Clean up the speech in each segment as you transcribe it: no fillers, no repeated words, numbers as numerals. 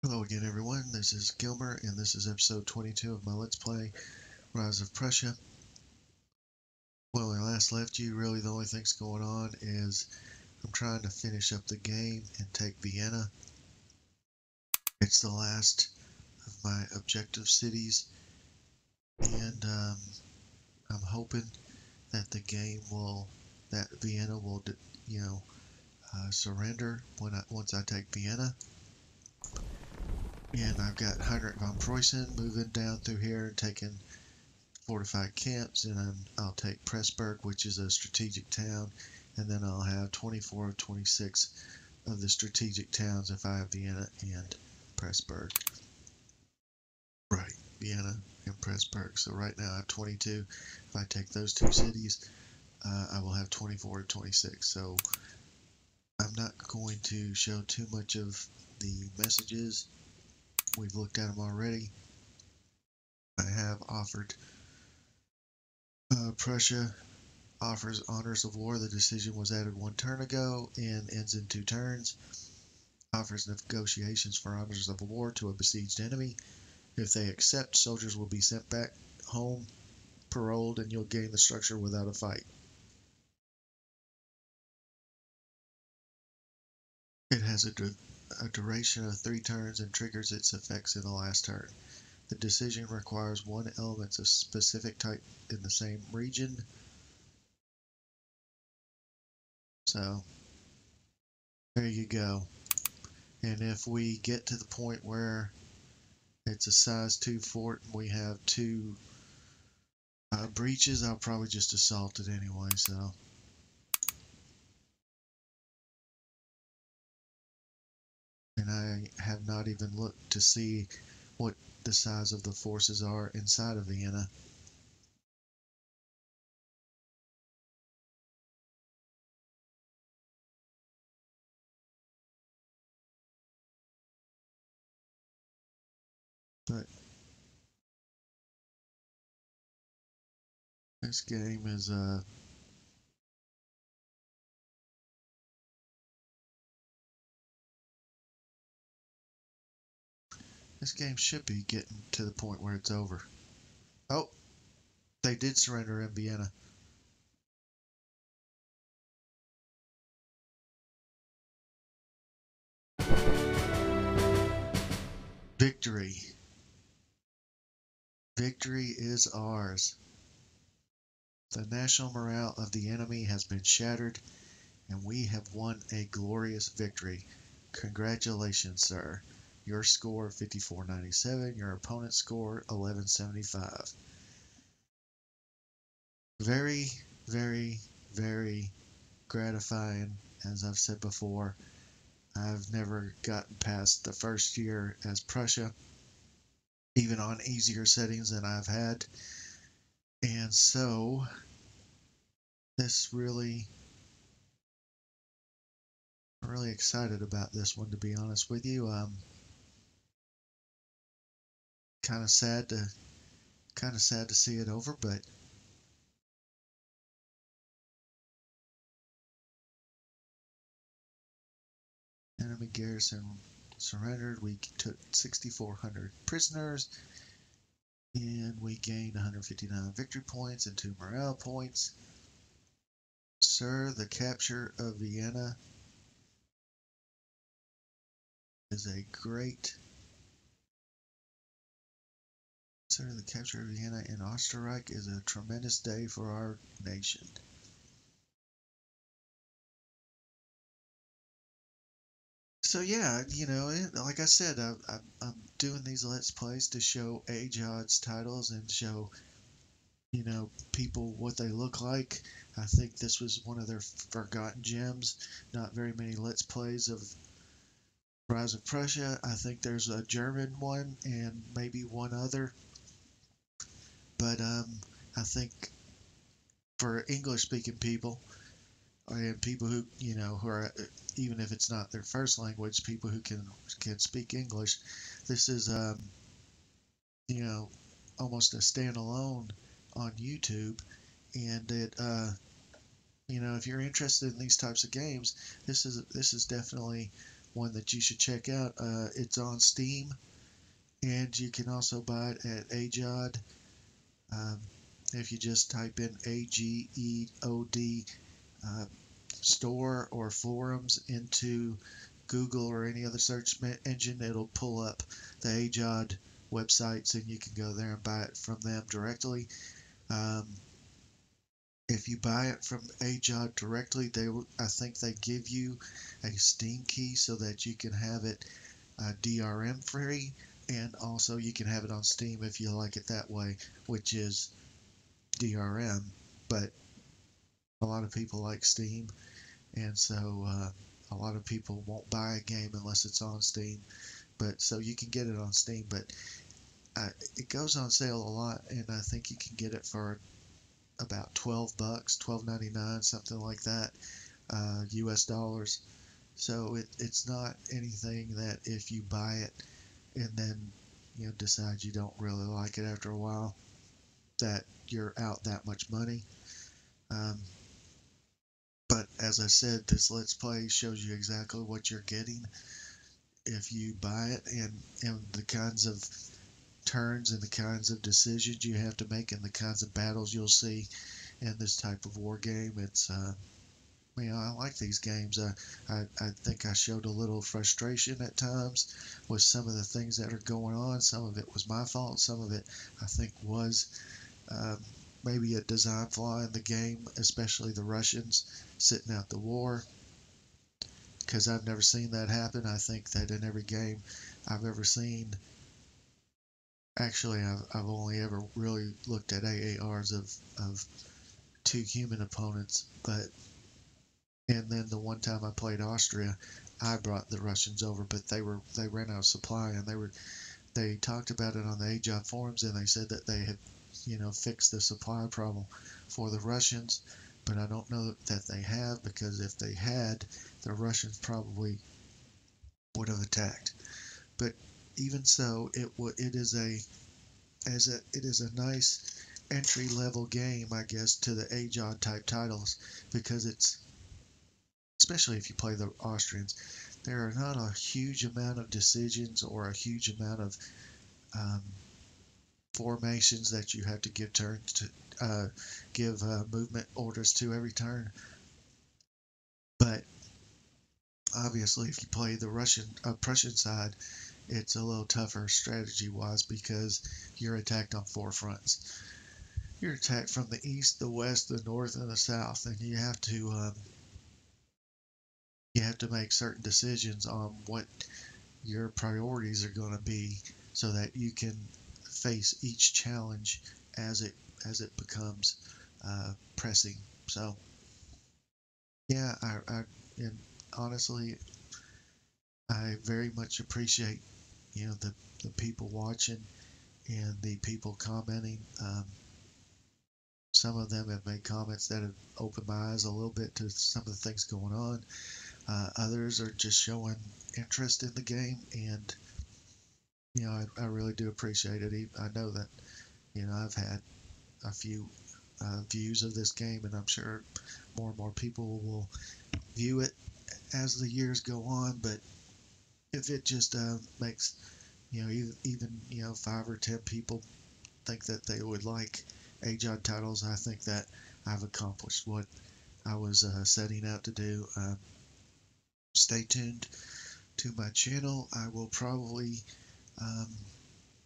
Hello again, everyone. This is Gilmer, and this is episode 22 of my Let's Play Rise of Prussia. When I last left you, really the only thing's going on is I'm trying to finish up the game and take Vienna. It's the last of my objective cities, and I'm hoping that that Vienna will, surrender once I take Vienna. And I've got Heinrich von Preußen moving down through here and taking fortified camps, and then I'll take Pressburg, which is a strategic town, and then I'll have 24 of 26 of the strategic towns if I have Vienna and Pressburg. Right, Vienna and Pressburg. So right now I have 22. If I take those two cities, I will have 24 to 26. So I'm not going to show too much of the messages. We've looked at them already. I have offered Prussia offers honors of war. The decision was added 1 turn ago and ends in 2 turns. Offers negotiations for honors of war to a besieged enemy. If they accept, soldiers will be sent back home, paroled, and you'll gain the structure without a fight. It has a duration of 3 turns and triggers its effects in the last turn. The decision requires 1 element of specific type in the same region. So, there you go. And if we get to the point where it's a size 2 fort and we have 2 breaches, I'll probably just assault it anyway, so. And I have not even looked to see what the size of the forces are inside of Vienna. But this game is this game should be getting to the point where it's over. Oh, they did surrender in Vienna. Victory. Victory is ours. The national morale of the enemy has been shattered, and we have won a glorious victory. Congratulations, sir. Your score 5497, your opponent's score 1175. Very, very, very gratifying. As I've said before, I've never gotten past the first year as Prussia, even on easier settings than I've had. And so, this really, I'm really excited about this one, to be honest with you. Kind of sad to see it over, but enemy garrison surrendered. We took 6,400 prisoners, and we gained 159 victory points and 2 morale points. Sir, the capture of Vienna is a great. Sir, the capture of Vienna in Österreich is a tremendous day for our nation. So yeah, like I said, I'm doing these Let's Plays to show age odds titles and show, people what they look like. I think this was one of their forgotten gems. Not very many Let's Plays of Rise of Prussia. I think there's a German one and maybe one other. But I think for English speaking people and people who, who are, even if it's not their first language, people who can speak English, this is, you know, almost a standalone on YouTube. And if you're interested in these types of games, this is definitely one that you should check out. It's on Steam, and you can also buy it at AGOD. Um, if you just type in AGEOD store or forums into Google or any other search engine, it'll pull up the AGOD websites, and you can go there and buy it from them directly. If you buy it from AGOD directly, I think they give you a Steam key so that you can have it DRM free, and also you can have it on Steam if you like it that way, which is DRM. But a lot of people like Steam, and so a lot of people won't buy a game unless it's on Steam. But so you can get it on Steam, but it goes on sale a lot, and I think you can get it for about $12, $12.99, something like that, US dollars. So it's not anything that if you buy it and then decide you don't really like it after a while, that you're out that much money. But as I said, this Let's Play shows you exactly what you're getting if you buy it, and the kinds of turns and the kinds of decisions you have to make and the kinds of battles you'll see in this type of war game. It's I like these games. I think I showed a little frustration at times with some of the things that are going on. Some of it was my fault. Some of it I think was maybe a design flaw in the game, especially the Russians sitting out the war, because I've never seen that happen. I think that in every game I've ever seen, actually I've only ever really looked at AARs of two human opponents, and then the one time I played Austria, I brought the Russians over, but they ran out of supply, and they talked about it on the AGOD forums, and they said that they had fixed the supply problem for the Russians, but I don't know that they have, because if they had, the Russians probably would have attacked. But even so, it is a nice entry level game, I guess, to the AGOD type titles, because it's, especially if you play the Austrians, there are not a huge amount of decisions or a huge amount of formations that you have to give turns to give movement orders to every turn. But obviously, if you play the Prussian side, it's a little tougher strategy wise, because you're attacked on four fronts. You're attacked from the east, the west, the north, and the south, and you have to make certain decisions on what your priorities are going to be, so that you can face each challenge as it becomes pressing. So yeah, and honestly, I very much appreciate the people watching and the people commenting. Some of them have made comments that have opened my eyes a little bit to some of the things going on. Others are just showing interest in the game, and I really do appreciate it. I know that I've had a few views of this game, and I'm sure more and more people will view it as the years go on. But if it just makes even 5 or 10 people think that they would like AGOD titles, I think that I've accomplished what I was setting out to do. Stay tuned to my channel. I will probably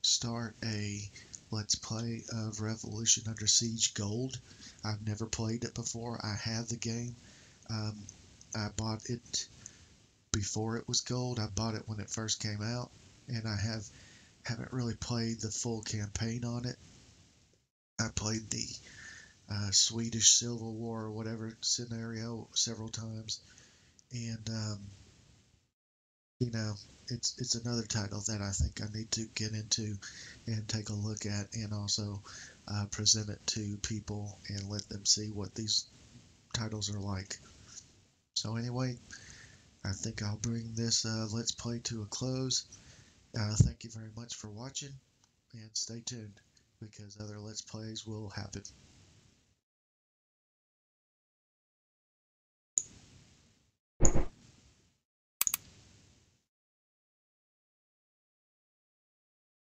start a Let's Play of Revolution Under Siege Gold. I've never played it before. I have the game. I bought it before it was gold. I bought it when it first came out, and I haven't really played the full campaign on it. I played the Swedish Civil War or whatever scenario several times, and it's another title that I think I need to get into and take a look at, and also present it to people and let them see what these titles are like. So anyway, I think I'll bring this Let's Play to a close. Thank you very much for watching, and stay tuned, because other Let's Plays will happen.